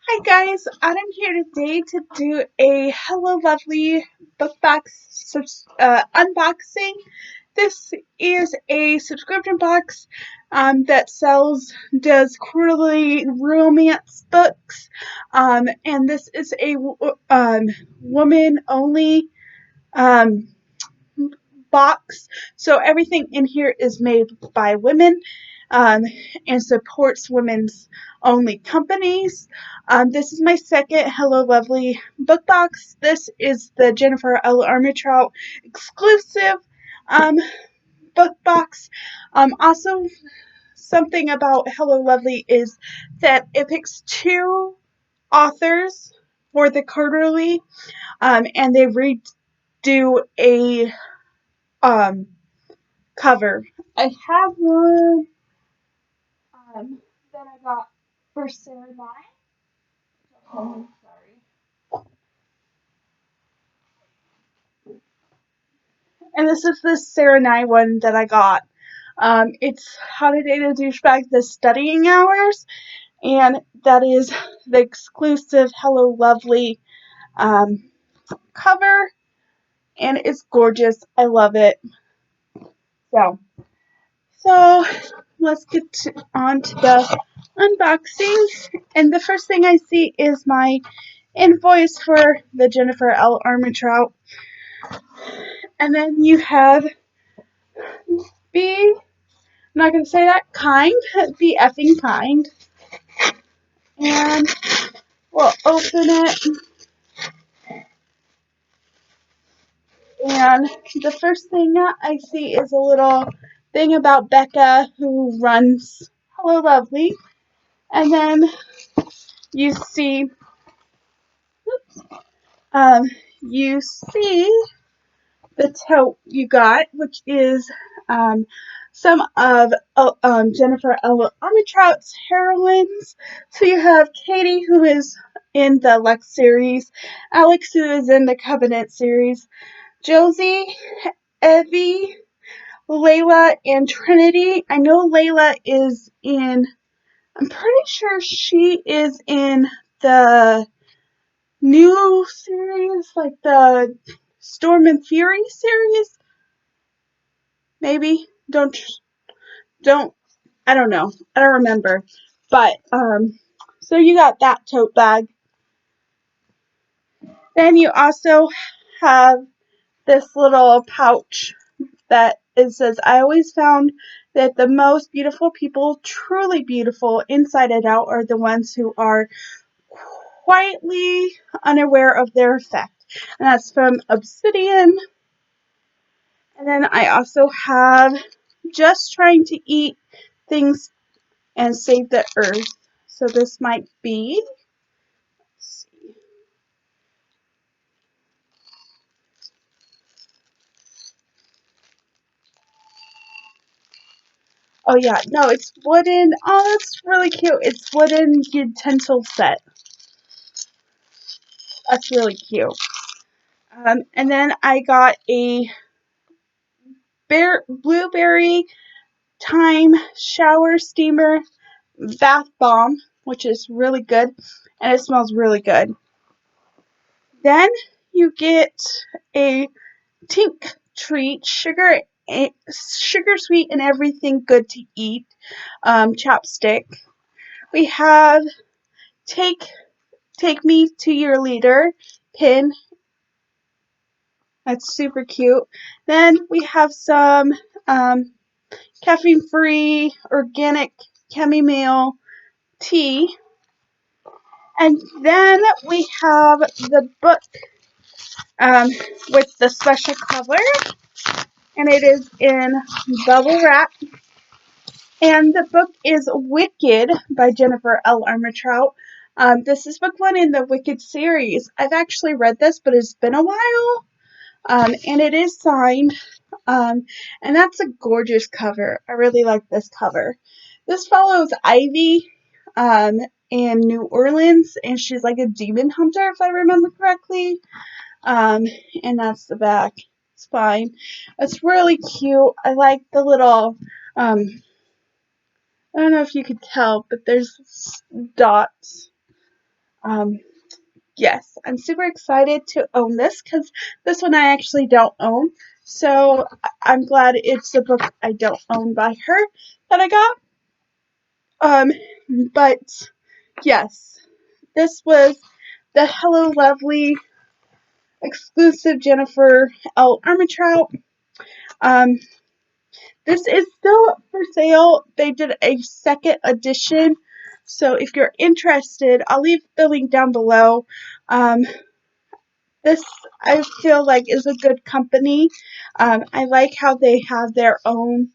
Hi guys, I'm here today to do a Hello Lovely book box unboxing. This is a subscription box that does quarterly romance books, and this is a woman only um, box. So everything in here is made by women um, and supports women's only companies. This is my second Hello Lovely book box. This is the Jennifer L. Armentrout exclusive um, book box. Also, something about Hello Lovely is that it picks two authors for the quarterly, and they redo a um, cover. I have one that I got for Sarah and I. Oh, sorry. And this is the Sarah and I one that I got. It's How to Date a Douchebag, the Studying Hours, and that is the exclusive Hello Lovely um, cover, and it's gorgeous. I love it. So, so let's get on to the unboxing. And the first thing I see is my invoice for the Jennifer L. Armentrout. And then you have be, I'm not going to say that, kind, be effing kind. And we'll open it. And the first thing I see is a little thing about Becca who runs Hello Lovely. And then you see, um, you see the tote you got, which is some of Jennifer Armentrout's heroines. So you have Katie, who is in the Lex series, Alex, who is in the Covenant series, Josie, Evie, Layla, and Trinity. I know Layla is in, I'm pretty sure she is in the new series, like the Storm and Fury series. Maybe don't I don't know. I don't remember. But so you got that tote bag. Then you also have this little pouch that it says, I always found that the most beautiful people, truly beautiful inside and out, are the ones who are quietly unaware of their effect. And that's from Obsidian. And then I also have Just Trying to Eat Things and Save the Earth. So this might be, let's see. Oh yeah, no, it's wooden. Oh, that's really cute. It's wooden utensil set. That's really cute. And then I got a blueberry thyme shower steamer bath bomb, which is really good, and it smells really good. Then you get a Tink treat, sugar sweet and everything good to eat, chapstick. We have take me to your leader pin. That's super cute. Then we have some caffeine free organic chamomile tea. And then we have the book with the special cover, and it is in bubble wrap. And the book is Wicked by Jennifer L. Armentrout. This is book one in the Wicked series. I've actually read this, but it's been a while. And it is signed. And that's a gorgeous cover. I really like this cover. This follows Ivy in New Orleans, and she's like a demon hunter, if I remember correctly. And that's the back spine. It's really cute. I like the little, I don't know if you could tell, but there's dots Yes, I'm super excited to own this because this one I actually don't own. So I'm glad it's a book I don't own by her that I got. But yes, this was the Hello Lovely exclusive Jennifer L. Armentrout. Um, this is still for sale. They did a second edition. So if you're interested, I'll leave the link down below. This I feel like is a good company. I like how they have their own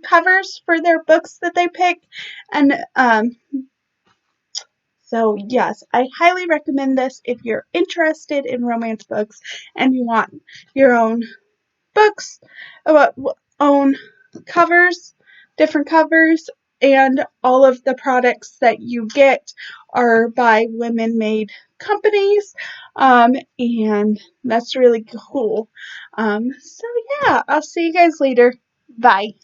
covers for their books that they pick, and so yes, I highly recommend this if you're interested in romance books and you want your own books, own covers, different covers, and all of the products that you get are by women-made companies, and that's really cool. So yeah, I'll see you guys later. Bye.